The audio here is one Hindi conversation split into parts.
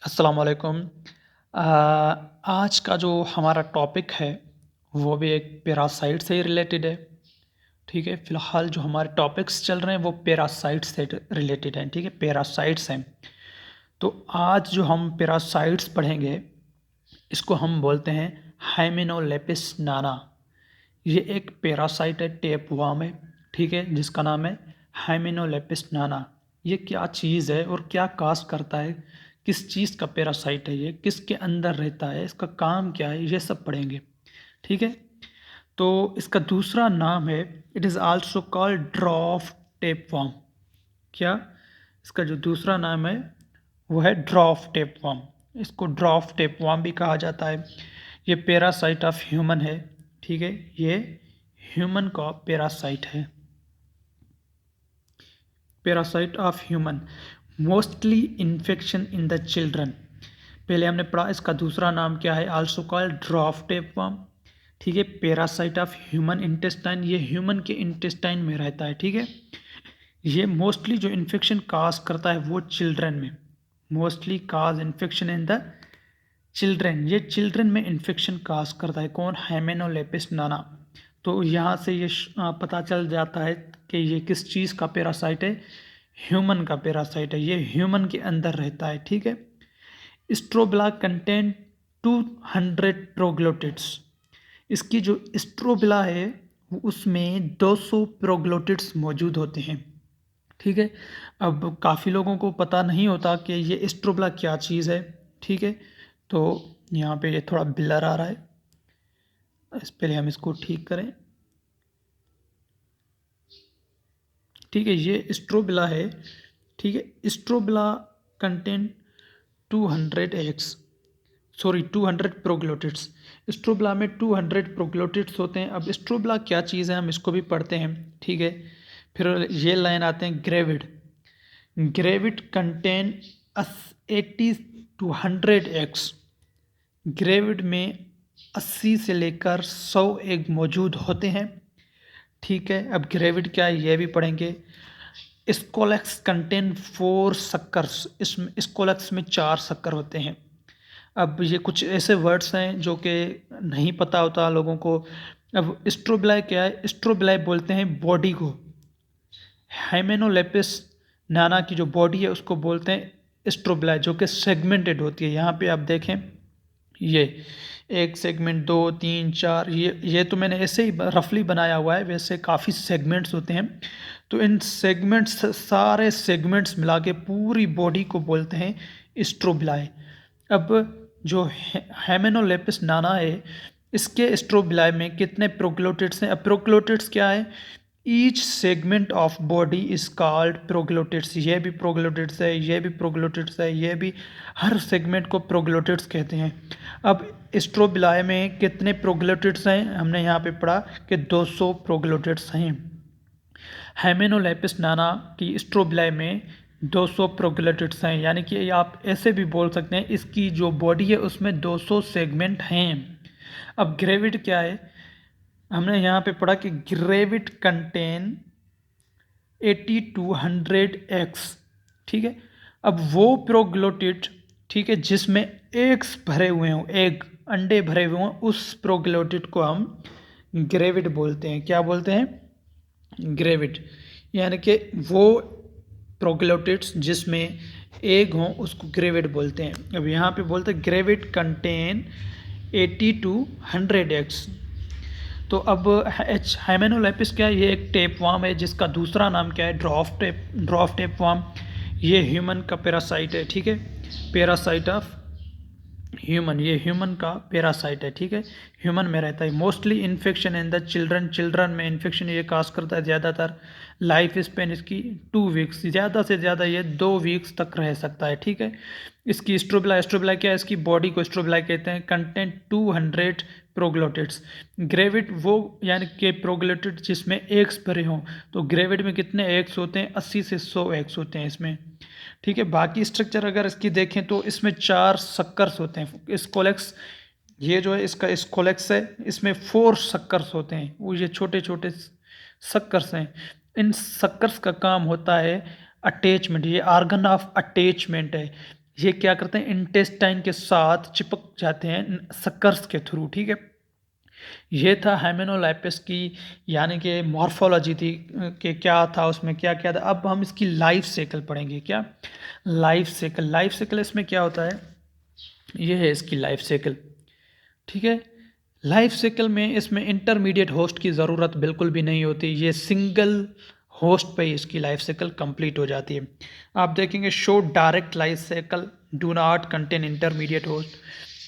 अस्सलाम वालेकुम। आज का जो हमारा टॉपिक है वो भी एक पैरासाइट से ही रिलेटेड है। ठीक है, फ़िलहाल जो हमारे टॉपिक्स चल रहे हैं वो पैरासाइट से रिलेटेड हैं। ठीक है, पैरासाइट्स हैं। तो आज जो हम पैरासाइट्स पढ़ेंगे इसको हम बोलते हैं हाइमेनोलेपिस नाना। ये एक पैरासाइट है, टेपवर्म है। ठीक है, जिसका नाम है हाइमेनोलेपिस नाना। ये क्या चीज़ है और क्या काज करता है, किस चीज़ का पैरासाइट है, ये किसके अंदर रहता है, इसका काम क्या है, ये सब पढ़ेंगे। ठीक है, तो इसका दूसरा नाम है, it is also called ड्रॉफ tapeworm. क्या इसका जो दूसरा नाम है वो है ड्रॉफ टेपवर्म। इसको ड्रॉफ टेपवर्म भी कहा जाता है। ये पैरासाइट ऑफ ह्यूमन है। ठीक है, ये ह्यूमन का पैरासाइट है। Parasite of human, mostly infection in the children. पहले हमने पढ़ा, इसका दूसरा नाम क्या है, आल्सो कॉल्ड ड्रॉफ टेपवर्म। ठीक है, पैरासाइट ऑफ ह्यूमन इंटेस्टाइन, ये ह्यूमन के इंटेस्टाइन में रहता है। ठीक है, ये मोस्टली जो इन्फेक्शन काज करता है वो चिल्ड्रन में, mostly cause infection in the children. ये चिल्ड्रन में इन्फेक्शन काज करता है। कौन? हाइमेनोलेपिस नाना। तो यहाँ से ये पता चल जाता है कि ये किस चीज़ का पैरासाइट है, ह्यूमन का पैरासाइट है। ये ह्यूमन के अंदर रहता है। ठीक है, स्ट्रोबिला कंटेन 200 प्रोग्लोटिड्स। इसकी जो स्ट्रोबिला है उसमें 200 प्रोग्लोटिड्स मौजूद होते हैं। ठीक है, अब काफ़ी लोगों को पता नहीं होता कि ये स्ट्रोबिला क्या चीज़ है। ठीक है, तो यहाँ पे ये थोड़ा ब्लर आ रहा है, इस पहले हम इसको ठीक करें। ठीक है, ये स्ट्रोबिला है। ठीक है, strobila contain 200 eggs, sorry 200 proglottids. Strobila में 200 प्रोग्लोटिड्स होते हैं। अब स्ट्रोबिला क्या चीज़ है हम इसको भी पढ़ते हैं। ठीक है, फिर ये लाइन आते हैं gravid. Gravid contain 80 to 100 eggs. Gravid में 80 से लेकर 100 एग मौजूद होते हैं। ठीक है, अब ग्रेविड क्या है ये भी पढ़ेंगे। स्कोलेक्स कंटेन 4 सक्कर्स, इसमें स्कोलेक्स में 4 सक्कर होते हैं। अब ये कुछ ऐसे वर्ड्स हैं जो कि नहीं पता होता लोगों को। अब स्ट्रोबिलाई क्या है? स्ट्रोबिलाई बोलते हैं बॉडी को। हाइमेनोलेपिस नाना की जो बॉडी है उसको बोलते हैं स्ट्रोबिलाई, जो कि सेगमेंटेड होती है। यहाँ पे आप देखें, ये एक सेगमेंट, 2, 3, 4, ये तो मैंने ऐसे ही रफली बनाया हुआ है, वैसे काफ़ी सेगमेंट्स होते हैं। तो इन सेगमेंट्स, सारे सेगमेंट्स मिला के पूरी बॉडी को बोलते हैं स्ट्रोबिलाई। अब जो हेमेनोलेपिस नाना है, इसके स्ट्रोबिलाई में कितने प्रोग्लोटिड्स हैं? अब प्रोग्लोटिड्स क्या है? Each segment of body is called proglottids. ये भी प्रोग्लोटिड्स है, ये भी प्रोग्लोटिड्स है, ये भी, हर सेगमेंट को प्रोग्लोटिड्स कहते हैं। अब स्ट्रोबिलाई में कितने प्रोग्लोटिड्स हैं? हमने यहाँ पे पढ़ा कि 200 प्रोग्लोटिड्स हैं। हेमेनोलेपिस नाना की स्ट्रोबिलाई में 200 प्रोग्लोटिड्स हैं, यानी कि आप ऐसे भी बोल सकते हैं इसकी जो बॉडी है उसमें 200 सेगमेंट हैं। अब ग्रेविड क्या है? हमने यहाँ पे पढ़ा कि ग्रेविड कंटेन 80 टू 100 एग्स। ठीक है, अब वो प्रोग्लोटिड, ठीक है, जिसमें एग्स भरे हुए हों, एग, अंडे भरे हुए हों, उस प्रोग्लोटिड को हम ग्रेविड बोलते हैं। क्या बोलते हैं? ग्रेविड। यानी कि वो प्रोग्लोटिड्स जिसमें एग हों उसको ग्रेविड बोलते हैं। अब यहाँ पे बोलते हैं ग्रेविड कंटेन 80 टू 100 एग्स। तो अब हाइमेनोलेपिस क्या है? ये एक टेपवर्म है जिसका दूसरा नाम क्या है? ड्रॉफ टेपवर्म। ये ह्यूमन का पैरासाइट है। ठीक है, पैरासाइट ऑफ ह्यूमन, ये ह्यूमन का पैरासाइट है। ठीक है, ह्यूमन में रहता है। Mostly infection in the children, children में इन्फेक्शन ये काज करता है ज़्यादातर। लाइफ स्पेन इसकी 2 वीक्स, ज़्यादा से ज़्यादा ये 2 वीक्स तक रह सकता है। ठीक है, इसकी स्ट्रोबिला क्या है? इसकी बॉडी को स्ट्रोबिला कहते हैं। Content 200 proglottids. ग्रेविड वो यानी कि प्रोग्लोटिड जिसमें एग्स भरे हों, तो ग्रेविड में कितने एग्स होते हैं? 80 से 100 एग्स होते हैं इसमें। ठीक है, बाकी स्ट्रक्चर अगर इसकी देखें तो इसमें 4 सक्कर्स होते हैं। स्कोलेक्स, ये जो है इसका स्कोलेक्स है, इसमें 4 सक्कर्स होते हैं। वो ये छोटे छोटे सक्कर्स हैं। इन सक्कर्स का काम होता है अटैचमेंट, ये आर्गन ऑफ अटैचमेंट है। ये क्या करते हैं, इंटेस्टाइन के साथ चिपक जाते हैं सक्कर्स के थ्रू, ठीक है। ये था हाइमेनोलैपिस की यानी कि मॉर्फोलॉजी थी कि क्या था उसमें, क्या क्या था। अब हम इसकी लाइफ साइकिल पढ़ेंगे। क्या लाइफ साइकिल, लाइफ साइकिल इसमें क्या होता है, ये है इसकी लाइफ साइकिल, ठीक है। लाइफ साइकिल में इसमें इंटरमीडिएट होस्ट की ज़रूरत बिल्कुल भी नहीं होती, ये सिंगल होस्ट पे ही इसकी लाइफ साइकिल कंप्लीट हो जाती है। आप देखेंगे show direct life cycle do not contain intermediate host,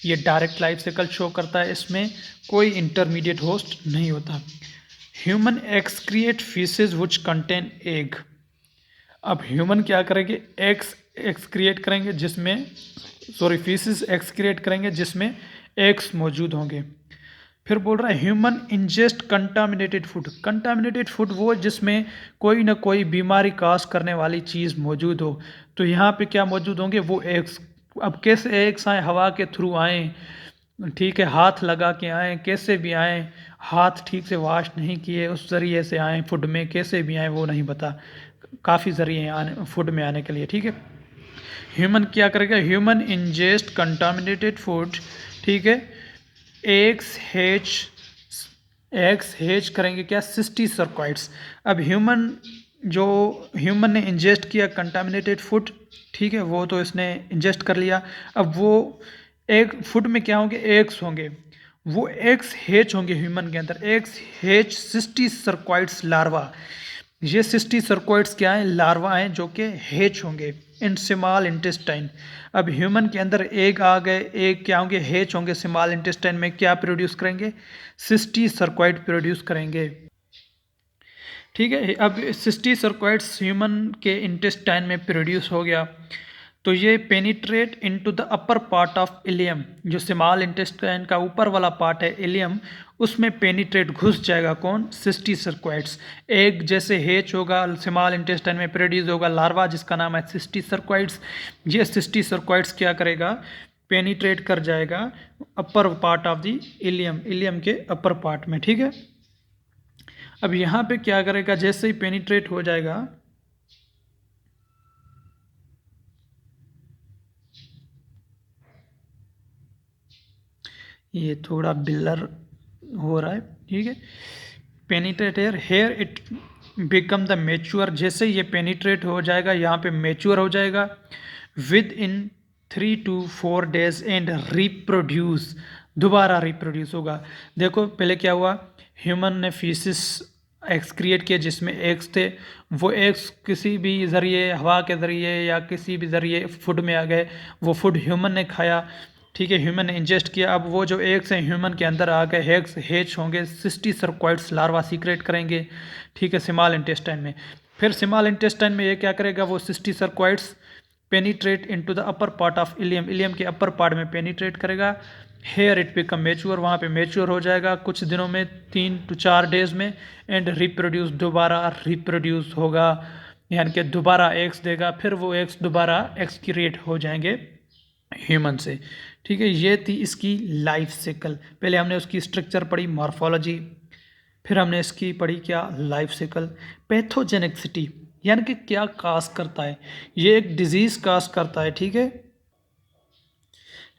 ये डायरेक्ट लाइफ साइकिल शो करता है, इसमें कोई इंटरमीडिएट होस्ट नहीं होता। Human excrete faeces which contain egg, अब ह्यूमन क्या करेंगे, एग्स एक्सक्रिएट करेंगे जिसमें, सॉरी फीसेस एक्सक्रिएट करेंगे जिसमें एग्स मौजूद होंगे। फिर बोल रहा है human ingest contaminated food, contaminated food वो जिसमें कोई ना कोई बीमारी काज करने वाली चीज़ मौजूद हो, तो यहाँ पे क्या मौजूद होंगे, वो एग्स। अब कैसे एग्स आए, हवा के थ्रू आए, ठीक है, हाथ लगा के आए, कैसे भी आए, हाथ ठीक से वॉश नहीं किए उस ज़रिए से आए फूड में, कैसे भी आए वो नहीं पता, काफ़ी ज़रिए हैं आने फूड में आने के लिए, ठीक है। ह्यूमन क्या करेगा, ह्यूमन इंजेस्ट कंटामिनेटेड फूड, ठीक है। एग्स हेज करेंगे क्या, सिस्टीसर्कॉइड्स। अब जो ह्यूमन ने इंजेस्ट किया कंटामिनेटेड फूड, ठीक है, वो तो इसने इंजेस्ट कर लिया। अब वो एग फूड में क्या होंगे, एग्स होंगे, वो एग्स हेच होंगे ह्यूमन के अंदर, एग्स हेच सिस्टीसर्कॉइड्स लार्वा। ये सिस्टीसर्कॉइड्स क्या है, लार्वा हैं जो कि हेच होंगे इन स्मॉल इंटेस्टाइन। अब ह्यूमन के अंदर एग आ गए, एग क्या होंगे, हेच होंगे, स्मॉल इंटेस्टाइन में क्या प्रोड्यूस करेंगे, सिस्टीसर्कॉइड प्रोड्यूस करेंगे, ठीक है। अब सिस्टीसर्कॉइड्स ह्यूमन के इंटेस्टाइन में प्रोड्यूस हो गया, तो ये penetrate into the upper part of ileum, जो स्मॉल इंटेस्टाइन का ऊपर वाला पार्ट है इलियम, उसमें पेनिट्रेट घुस जाएगा कौन, सिस्टीसर्कॉइड्स। एग जैसे हेच होगा, स्मॉल इंटेस्टाइन में प्रोड्यूस होगा लार्वा जिसका नाम है सिस्टीसर्कॉइड्स। ये सिस्टीसर्कॉइड्स क्या करेगा, पेनिट्रेट कर जाएगा upper part of the ileum, ileum के अपर पार्ट में, ठीक है। अब यहाँ पे क्या करेगा, जैसे ही पेनिट्रेट हो जाएगा, ये थोड़ा बिलर हो रहा है, ठीक है। Penetrate here it become the mature, जैसे ये पेनिट्रेट हो जाएगा यहाँ पे मेच्योर हो जाएगा with in 3 to 4 days and reproduce, दोबारा रिप्रोड्यूस होगा। देखो पहले क्या हुआ, ह्यूमन ने फीसिस एक्सक्रिएट किया जिसमें एग्स थे, वो एग्स किसी भी ज़रिए, हवा के ज़रिए या किसी भी ज़रिए फूड में आ गए, वो फूड ह्यूमन ने खाया, ठीक है, ह्यूमन ने इंजेस्ट किया। अब वो जो एग्स हैं ह्यूमन के अंदर आ गए, एग्स हेच होंगे, सिस्टीसर्कॉइड्स लार्वा सीक्रेट करेंगे, ठीक है, स्मॉल इंटेस्टाइन में। फिर स्मॉल इंटेस्टाइन में ये क्या करेगा, वो cysticercoids penetrate into the upper part of ileum, ileum के अपर पार्ट में पेनिट्रेट करेगा। हेयर इट बिकम मेच्योर, वहाँ पे मेच्योर हो जाएगा कुछ दिनों में, 3 to 4 days में, एंड रिप्रोड्यूस, दोबारा रिप्रोड्यूस होगा, यानी कि दोबारा एग्स देगा, फिर वो एग्स दोबारा एक्सक्रिएट हो जाएंगे ह्यूमन से, ठीक है। ये थी इसकी लाइफ साइकिल। पहले हमने उसकी स्ट्रक्चर पढ़ी, मॉर्फोलॉजी, फिर हमने इसकी पढ़ी क्या, लाइफ साइकिल। पैथोजेनिसिटी यानी कि क्या काज करता है, ये एक डिजीज काज करता है, ठीक है।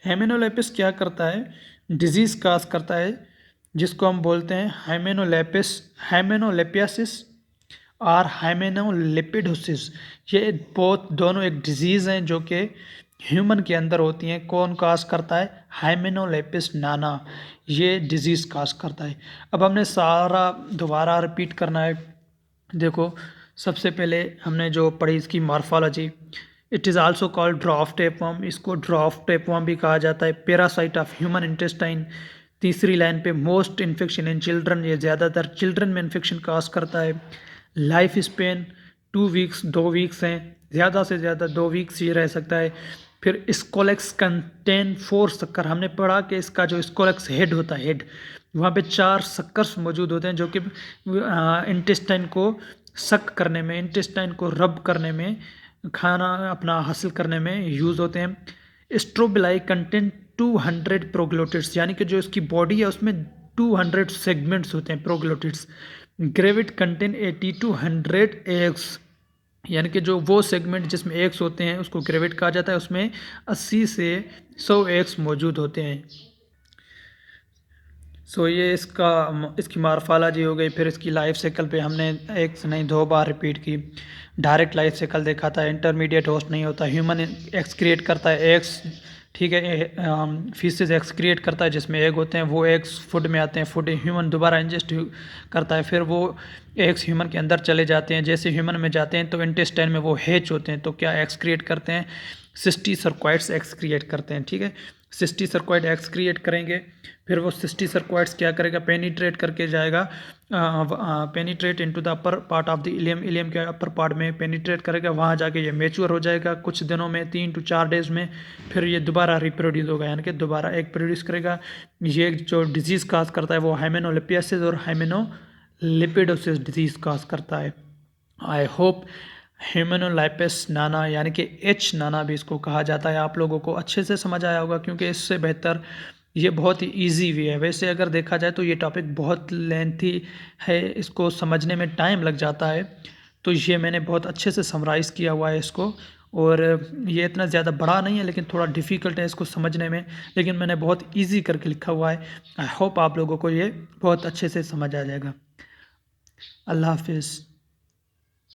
हेमेनोलेपिस क्या करता है, डिजीज काज करता है, जिसको हम बोलते हैं हेमेनोलेपियासिस और हाइमेनोलिपिडोसिस। ये बहुत दोनों एक डिजीज़ हैं जो कि ह्यूमन के अंदर होती हैं। कौन काज करता है, हाइमेनोलेपिस नाना, ये डिजीज़ काज करता है। अब हमने सारा दोबारा रिपीट करना है। देखो सबसे पहले हमने जो पढ़ी इसकी morphology, it is also called draft tapeworm, इसको ड्राफ्ट टेपवर्म भी कहा जाता है। पैरासाइट ऑफ ह्यूमन इंटेस्टाइन, तीसरी लाइन पे मोस्ट इन्फेक्शन इन चिल्ड्रन, ये ज़्यादातर चिल्ड्रन में इन्फेक्शन काज करता है। लाइफ स्पेन 2 वीक्स, 2 वीक्स हैं, ज़्यादा से ज़्यादा 2 वीक्स ही रह सकता है। फिर स्कोलेक्स कंटेन 4 शक्कर, हमने पढ़ा कि इसका जो स्कोलेक्स हेड होता है, हेड, वहाँ पे 4 शक्कर्स मौजूद होते हैं जो कि इंटेस्टाइन को सक करने में, इंटेस्टाइन को रब करने में, खाना अपना हासिल करने में यूज़ होते हैं। स्ट्रोबिलाई कंटेन 200 प्रोग्लोटिड्स, यानी कि जो इसकी बॉडी है उसमें 200 सेगमेंट्स होते हैं proglottids. Gravid contain 80 to 100 eggs, यानी कि जो वो सेगमेंट जिसमें एग्स होते हैं उसको ग्रेविड कहा जाता है, उसमें 80 से 100 एग्स मौजूद होते हैं। सो ये इसकी मार्फालॉजी हो गई। फिर इसकी लाइफ साइकिल पे हमने एक से नहीं 2 बार रिपीट की। डायरेक्ट लाइफ साइकिल देखा था, इंटरमीडिएट होस्ट नहीं होता, ह्यूमन एक्सक्रिएट करता है एग्स, ठीक है, फीसेस एक्सक्रिएट करता है जिसमें एग होते हैं, वो एग्स फूड में आते हैं, फूड ह्यूमन दोबारा इंजेस्ट करता है, फिर वो एग्स ह्यूमन के अंदर चले जाते हैं। जैसे ह्यूमन में जाते हैं तो इंटेस्टाइन में वो हैच होते हैं, तो क्या एक्सक्रिएट करते हैं, सिस्टी सर्कॉइड्स एक्सक्रिएट करते हैं, ठीक है। सिस्टी सर्कॉइड एक्सक्रिएट करेंगे, फिर वो सिस्टी सर्कॉइड्स क्या करेगा, पेनिट्रेट करके जाएगा, penetrate into the upper part of the ileum, ileum के अपर पार्ट में पेनिट्रेट करेगा, वहाँ जाके ये मैच्योर हो जाएगा कुछ दिनों में, 3 to 4 डेज में। फिर ये दोबारा रिप्रोड्यूस होगा, यानी कि दोबारा एग प्रोड्यूस करेगा। ये जो डिजीज़ काज करता है वो हाइमेनोलिपियासिस और हाइमेनोलिपिडोसिस डिजीज़ काज करता है। आई होप ह्यूमेनोलाइपस नाना यानी कि एच नाना भी इसको कहा जाता है, आप लोगों को अच्छे से समझ आया होगा, क्योंकि इससे बेहतर ये बहुत ही इजी वे है। वैसे अगर देखा जाए तो ये टॉपिक बहुत लेंथी है, इसको समझने में टाइम लग जाता है, तो ये मैंने बहुत अच्छे से समराइज़ किया हुआ है इसको। और ये इतना ज़्यादा बड़ा नहीं है लेकिन थोड़ा डिफ़िकल्ट है इसको समझने में, लेकिन मैंने बहुत ईजी करके लिखा हुआ है। आई होप आप लोगों को ये बहुत अच्छे से समझ आ जाएगा। अल्लाह हाफिज़।